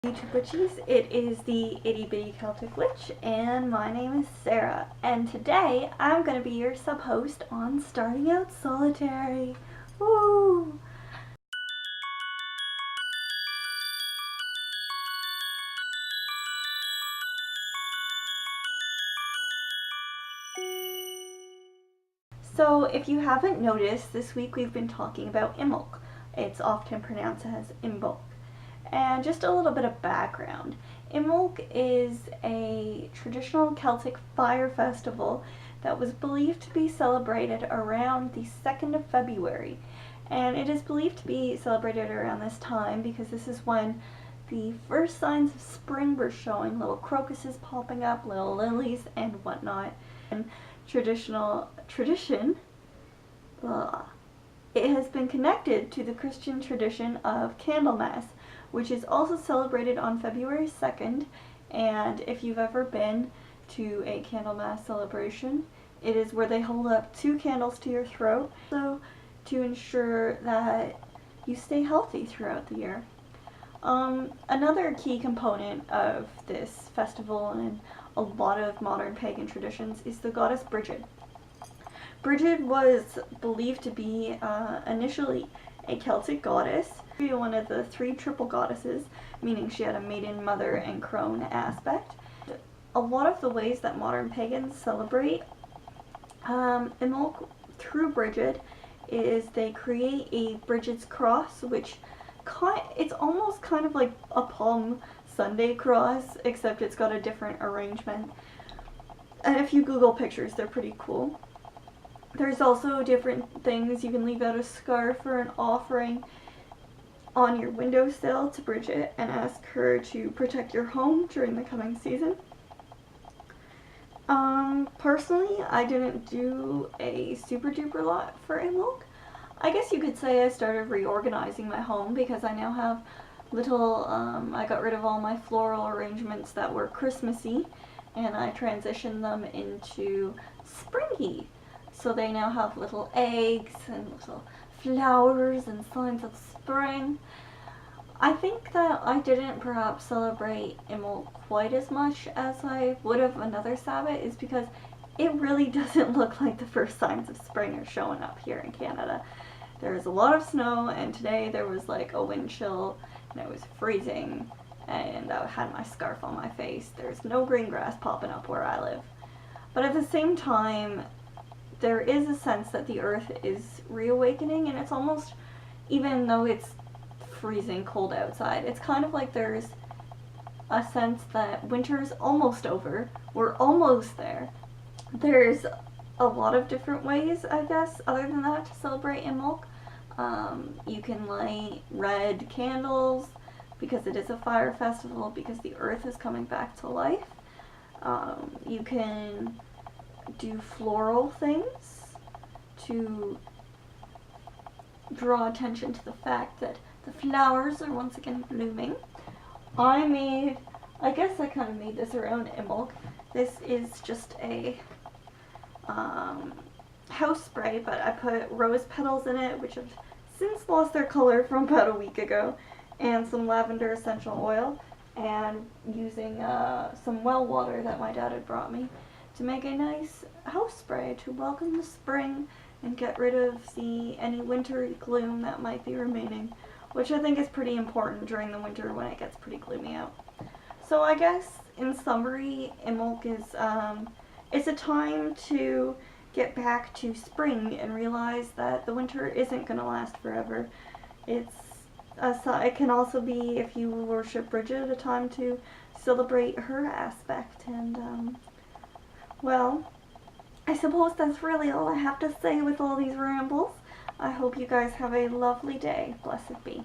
YouTube witches, it is the IttyBittyCelticWitch, and my name is Sarah, and today I'm going to be your sub-host on Starting Out Solitary. Woo! So if you haven't noticed, this week we've been talking about Imbolc. It's often pronounced as Imbolc. And just a little bit of background. Imbolc is a traditional Celtic fire festival that was believed to be celebrated around the 2nd of February. And it is believed to be celebrated around this time because this is when the first signs of spring were showing, little crocuses popping up, little lilies and whatnot. And tradition, it has been connected to the Christian tradition of Candlemas, which is also celebrated on February 2nd, and if you've ever been to a Candlemas celebration, it is where they hold up 2 candles to your throat, so to ensure that you stay healthy throughout the year. Another key component of this festival and a lot of modern pagan traditions is the goddess Bridget. Bridget was believed to be initially a Celtic goddess, one of the 3 triple goddesses, meaning she had a maiden, mother, and crone aspect. A lot of the ways that modern pagans celebrate Imbolc through Bridget is they create a Bridget's cross, which it's almost kind of like a Palm Sunday cross, except it's got a different arrangement. And if you Google pictures, they're pretty cool. There's also different things. You can leave out a scarf or an offering on your windowsill to Bridget and ask her to protect your home during the coming season. Personally, I didn't do a super duper lot for Imbolc. I guess you could say I started reorganizing my home because I now have little, I got rid of all my floral arrangements that were Christmassy and I transitioned them into springy. So they now have little eggs and little flowers and signs of spring. I think that I didn't perhaps celebrate Imbolc quite as much as I would have another Sabbath is because it really doesn't look like the first signs of spring are showing up here in Canada. There's a lot of snow, and today there was like a wind chill and it was freezing and I had my scarf on my face. There's no green grass popping up where I live. But at the same time, there is a sense that the earth is reawakening, and it's almost, even though it's freezing cold outside, it's kind of like there's a sense that winter's almost over. We're almost there. There's a lot of different ways, I guess, other than that, to celebrate Imbolc. You can light red candles because it is a fire festival, because the earth is coming back to life. You can do floral things to draw attention to the fact that the flowers are once again blooming. I guess I kind of made this around Imbolc. This is just a house spray, but I put rose petals in it, which have since lost their color from about a week ago, and some lavender essential oil, and using some well water that my dad had brought me to make a nice house spray to welcome the spring and get rid of any wintry gloom that might be remaining, which I think is pretty important during the winter when it gets pretty gloomy out. So I guess in summary, Imbolc is it's a time to get back to spring and realize that the winter isn't going to last forever. It can also be, if you worship Bridget, a time to celebrate her aspect. And well, I suppose that's really all I have to say with all these rambles. I hope you guys have a lovely day. Blessed be.